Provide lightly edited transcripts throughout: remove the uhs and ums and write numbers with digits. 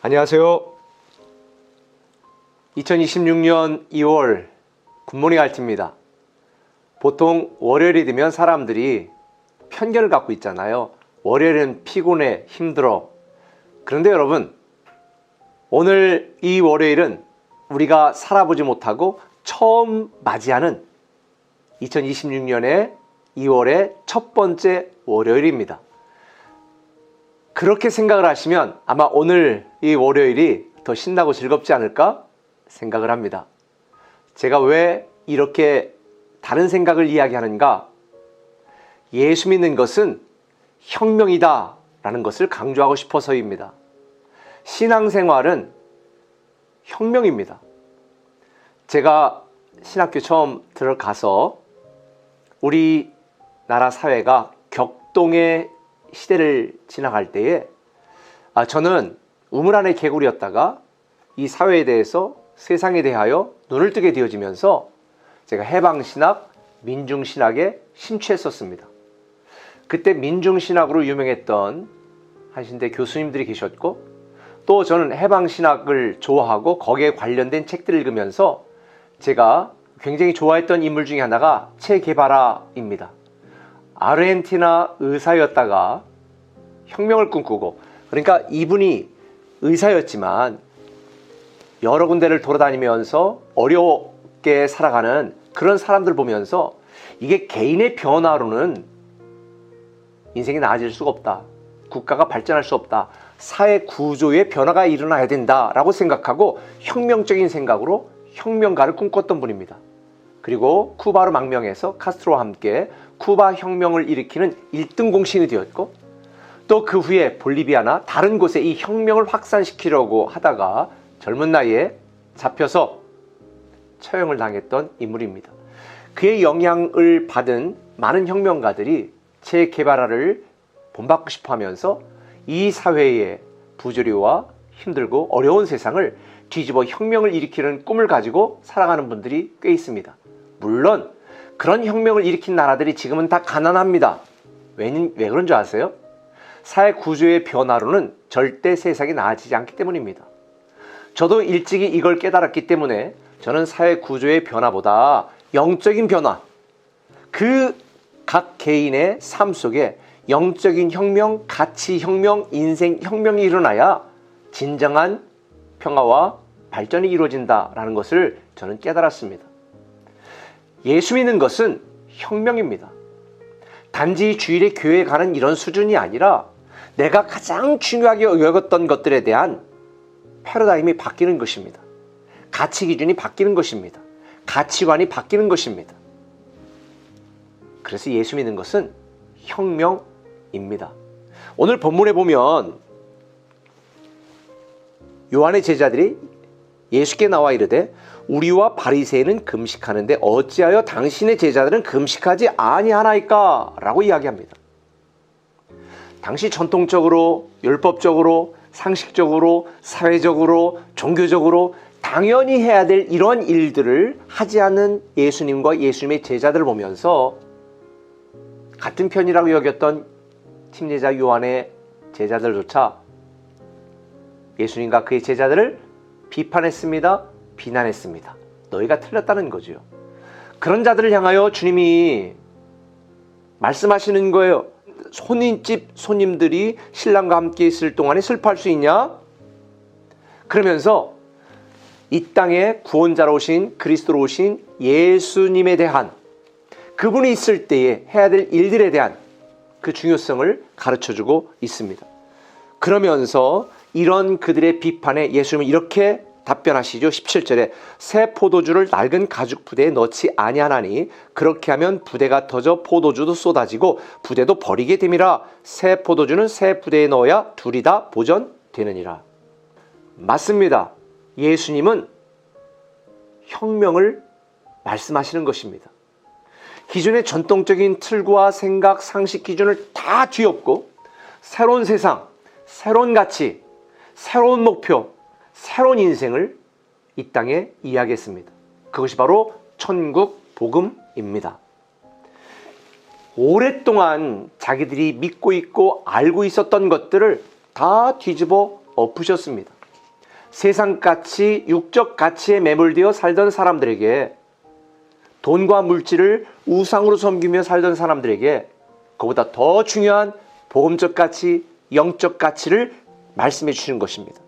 안녕하세요. 2026년 2월 굿모닝 알티입니다. 보통 월요일이 되면 사람들이 편견을 갖고 있잖아요. 월요일은 피곤해, 힘들어. 그런데 여러분, 오늘 이 월요일은 우리가 살아보지 못하고 처음 맞이하는 2026년의 2월의 첫 번째 월요일입니다. 그렇게 생각을 하시면 아마 오늘 이 월요일이 더 신나고 즐겁지 않을까 생각을 합니다. 제가 왜 이렇게 다른 생각을 이야기하는가? 예수 믿는 것은 혁명이다 라는 것을 강조하고 싶어서입니다. 신앙생활은 혁명입니다. 제가 신학교 처음 들어가서 우리나라 사회가 격동의 시대를 지나갈 때에 저는 우물 안의 개구리였다가 이 사회에 대해서 세상에 대하여 눈을 뜨게 되어지면서 제가 해방신학, 민중신학에 심취했었습니다. 그때 민중신학으로 유명했던 한신대 교수님들이 계셨고 또 저는 해방신학을 좋아하고 거기에 관련된 책들을 읽으면서 제가 굉장히 좋아했던 인물 중에 하나가 체 게바라입니다. 아르헨티나 의사였다가 혁명을 꿈꾸고, 그러니까 이분이 의사였지만 여러 군데를 돌아다니면서 어렵게 살아가는 그런 사람들 보면서 이게 개인의 변화로는 인생이 나아질 수가 없다. 국가가 발전할 수 없다. 사회 구조의 변화가 일어나야 된다라고 생각하고 혁명적인 생각으로 혁명가를 꿈꿨던 분입니다. 그리고 쿠바로 망명해서 카스트로와 함께 쿠바 혁명을 일으키는 1등 공신이 되었고 또 그 후에 볼리비아나 다른 곳에 이 혁명을 확산시키려고 하다가 젊은 나이에 잡혀서 처형을 당했던 인물입니다. 그의 영향을 받은 많은 혁명가들이 체 게바라를 본받고 싶어 하면서 이 사회의 부조리와 힘들고 어려운 세상을 뒤집어 혁명을 일으키는 꿈을 가지고 살아가는 분들이 꽤 있습니다. 물론 그런 혁명을 일으킨 나라들이 지금은 다 가난합니다. 왜 그런 줄 아세요? 사회 구조의 변화로는 절대 세상이 나아지지 않기 때문입니다. 저도 일찍이 이걸 깨달았기 때문에 저는 사회 구조의 변화보다 영적인 변화, 그 각 개인의 삶 속에 영적인 혁명, 가치 혁명, 인생 혁명이 일어나야 진정한 평화와 발전이 이루어진다라는 것을 저는 깨달았습니다. 예수 믿는 것은 혁명입니다. 단지 주일에 교회에 가는 이런 수준이 아니라 내가 가장 중요하게 여겼던 것들에 대한 패러다임이 바뀌는 것입니다. 가치 기준이 바뀌는 것입니다. 가치관이 바뀌는 것입니다. 그래서 예수 믿는 것은 혁명입니다. 오늘 본문에 보면 요한의 제자들이 예수께 나와 이르되 우리와 바리새인은 금식하는데 어찌하여 당신의 제자들은 금식하지 아니하나이까? 라고 이야기합니다. 당시 전통적으로, 율법적으로, 상식적으로, 사회적으로, 종교적으로 당연히 해야 될 이런 일들을 하지 않는 예수님과 예수님의 제자들을 보면서 같은 편이라고 여겼던 침례자 요한의 제자들조차 예수님과 그의 제자들을 비판했습니다. 비난했습니다. 너희가 틀렸다는 거죠. 그런 자들을 향하여 주님이 말씀하시는 거예요. 손님집 손님들이 신랑과 함께 있을 동안에 슬퍼할 수 있냐? 그러면서 이 땅에 구원자로 오신 그리스도로 오신 예수님에 대한 그분이 있을 때에 해야 될 일들에 대한 그 중요성을 가르쳐주고 있습니다. 그러면서 이런 그들의 비판에 예수님은 이렇게 답변하시죠. 17절에 새 포도주를 낡은 가죽 부대에 넣지 아니하나니 그렇게 하면 부대가 터져 포도주도 쏟아지고 부대도 버리게 됨이라. 새 포도주는 새 부대에 넣어야 둘이 다 보전되느니라. 맞습니다. 예수님은 혁명을 말씀하시는 것입니다. 기존의 전통적인 틀과 생각, 상식 기준을 다 뒤엎고 새로운 세상, 새로운 가치, 새로운 목표, 새로운 인생을 이 땅에 이야기했습니다. 그것이 바로 천국 복음입니다. 오랫동안 자기들이 믿고 있고 알고 있었던 것들을 다 뒤집어 엎으셨습니다. 세상 가치, 육적 가치에 매몰되어 살던 사람들에게, 돈과 물질을 우상으로 섬기며 살던 사람들에게 그보다 더 중요한 복음적 가치, 영적 가치를 말씀해 주시는 것입니다.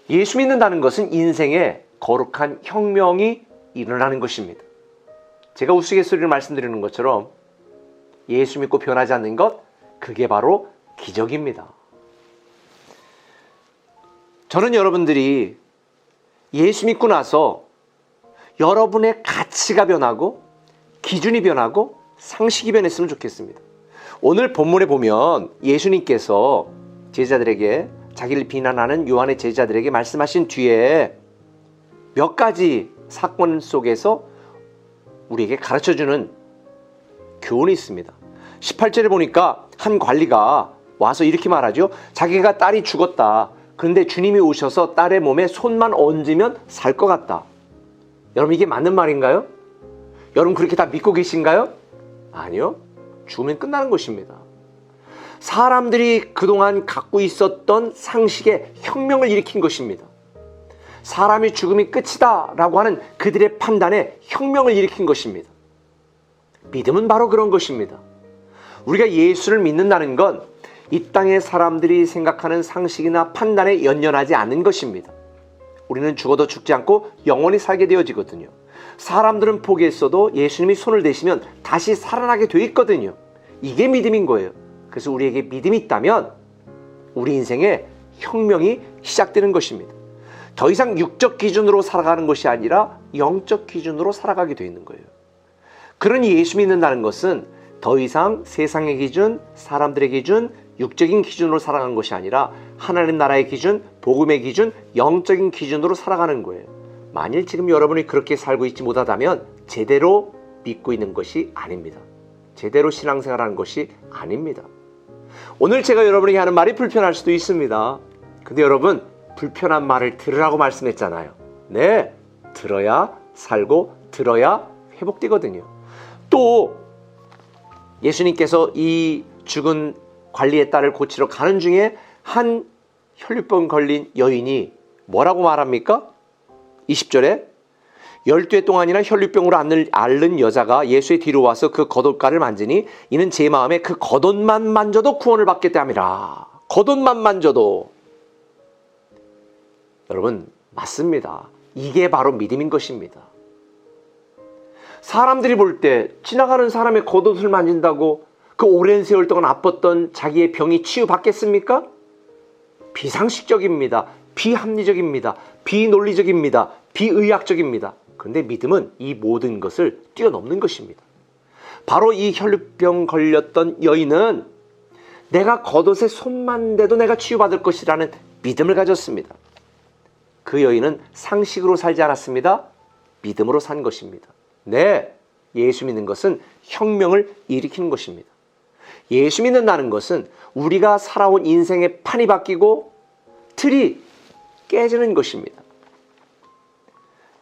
예수 믿는다는 것은 인생에 거룩한 혁명이 일어나는 것입니다. 제가 우스갯소리를 말씀드리는 것처럼 예수 믿고 변하지 않는 것, 그게 바로 기적입니다. 저는 여러분들이 예수 믿고 나서 여러분의 가치가 변하고 기준이 변하고 상식이 변했으면 좋겠습니다. 오늘 본문에 보면 예수님께서 제자들에게, 자기를 비난하는 요한의 제자들에게 말씀하신 뒤에 몇 가지 사건 속에서 우리에게 가르쳐주는 교훈이 있습니다. 18절에 보니까 한 관리가 와서 이렇게 말하죠. 자기가 딸이 죽었다. 그런데 주님이 오셔서 딸의 몸에 손만 얹으면 살 것 같다. 여러분, 이게 맞는 말인가요? 여러분, 그렇게 다 믿고 계신가요? 아니요. 죽으면 끝나는 것입니다. 사람들이 그동안 갖고 있었던 상식에 혁명을 일으킨 것입니다. 사람이 죽음이 끝이다 라고 하는 그들의 판단에 혁명을 일으킨 것입니다. 믿음은 바로 그런 것입니다. 우리가 예수를 믿는다는 건 이 땅의 사람들이 생각하는 상식이나 판단에 연연하지 않는 것입니다. 우리는 죽어도 죽지 않고 영원히 살게 되어지거든요. 사람들은 포기했어도 예수님이 손을 대시면 다시 살아나게 되어 있거든요. 이게 믿음인 거예요. 그래서 우리에게 믿음이 있다면 우리 인생에 혁명이 시작되는 것입니다. 더 이상 육적 기준으로 살아가는 것이 아니라 영적 기준으로 살아가게 되어 있는 거예요. 그러니 예수 믿는다는 것은 더 이상 세상의 기준, 사람들의 기준, 육적인 기준으로 살아가는 것이 아니라 하나님 나라의 기준, 복음의 기준, 영적인 기준으로 살아가는 거예요. 만일 지금 여러분이 그렇게 살고 있지 못하다면 제대로 믿고 있는 것이 아닙니다. 제대로 신앙생활하는 것이 아닙니다. 오늘 제가 여러분에게 하는 말이 불편할 수도 있습니다. 근데 여러분, 불편한 말을 들으라고 말씀했잖아요. 네, 들어야 살고 들어야 회복되거든요. 또 예수님께서 이 죽은 관리의 딸을 고치러 가는 중에 한 혈류병 걸린 여인이 뭐라고 말합니까? 20절에 12해 동안이나 혈류병으로 앓는 여자가 예수의 뒤로 와서 그 겉옷가를 만지니 이는 제 마음에 그 겉옷만 만져도 구원을 받겠다 함이라. 겉옷만 만져도. 여러분, 맞습니다. 이게 바로 믿음인 것입니다. 사람들이 볼 때 지나가는 사람의 겉옷을 만진다고 그 오랜 세월 동안 아팠던 자기의 병이 치유받겠습니까? 비상식적입니다. 비합리적입니다. 비논리적입니다. 비의학적입니다. 그런데 믿음은 이 모든 것을 뛰어넘는 것입니다. 바로 이 혈류병 걸렸던 여인은 내가 겉옷에 손만 대도 내가 치유받을 것이라는 믿음을 가졌습니다. 그 여인은 상식으로 살지 않았습니다. 믿음으로 산 것입니다. 네, 예수 믿는 것은 혁명을 일으키는 것입니다. 예수 믿는다는 것은 우리가 살아온 인생의 판이 바뀌고 틀이 깨지는 것입니다.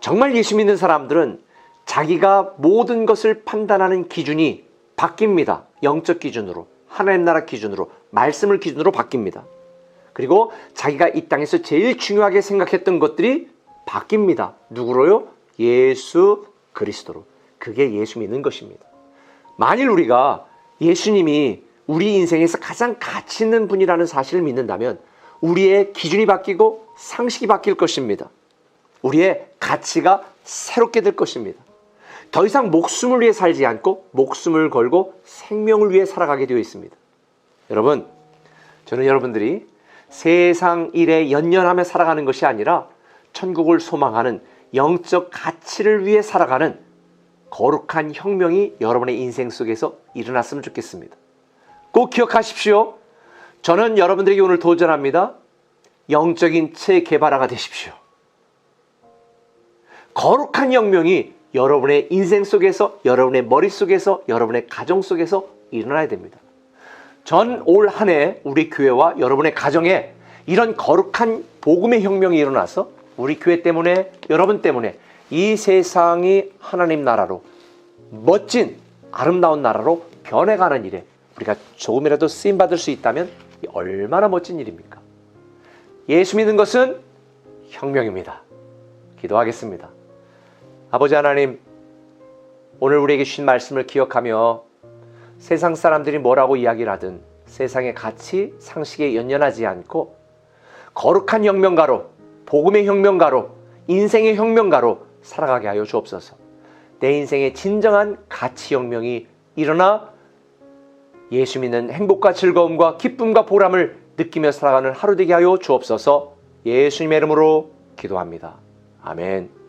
정말 예수 믿는 사람들은 자기가 모든 것을 판단하는 기준이 바뀝니다. 영적 기준으로, 하나님 나라 기준으로, 말씀을 기준으로 바뀝니다. 그리고 자기가 이 땅에서 제일 중요하게 생각했던 것들이 바뀝니다. 누구로요? 예수 그리스도로. 그게 예수 믿는 것입니다. 만일 우리가 예수님이 우리 인생에서 가장 가치 있는 분이라는 사실을 믿는다면 우리의 기준이 바뀌고 상식이 바뀔 것입니다. 우리의 가치가 새롭게 될 것입니다. 더 이상 목숨을 위해 살지 않고 목숨을 걸고 생명을 위해 살아가게 되어 있습니다. 여러분, 저는 여러분들이 세상 일에 연연하며 살아가는 것이 아니라 천국을 소망하는 영적 가치를 위해 살아가는 거룩한 혁명이 여러분의 인생 속에서 일어났으면 좋겠습니다. 꼭 기억하십시오. 저는 여러분들에게 오늘 도전합니다. 영적인 체계발화가 되십시오. 거룩한 혁명이 여러분의 인생 속에서, 여러분의 머릿속에서, 여러분의 가정 속에서 일어나야 됩니다. 전 올 한 해 우리 교회와 여러분의 가정에 이런 거룩한 복음의 혁명이 일어나서 우리 교회 때문에, 여러분 때문에 이 세상이 하나님 나라로, 멋진 아름다운 나라로 변해가는 일에 우리가 조금이라도 쓰임받을 수 있다면 얼마나 멋진 일입니까? 예수 믿는 것은 혁명입니다. 기도하겠습니다. 아버지 하나님, 오늘 우리에게 주신 말씀을 기억하며 세상 사람들이 뭐라고 이야기를 하든 세상의 가치, 상식에 연연하지 않고 거룩한 혁명가로, 복음의 혁명가로, 인생의 혁명가로 살아가게 하여 주옵소서. 내 인생의 진정한 가치 혁명이 일어나 예수 믿는 행복과 즐거움과 기쁨과 보람을 느끼며 살아가는 하루 되게 하여 주옵소서. 예수님의 이름으로 기도합니다. 아멘.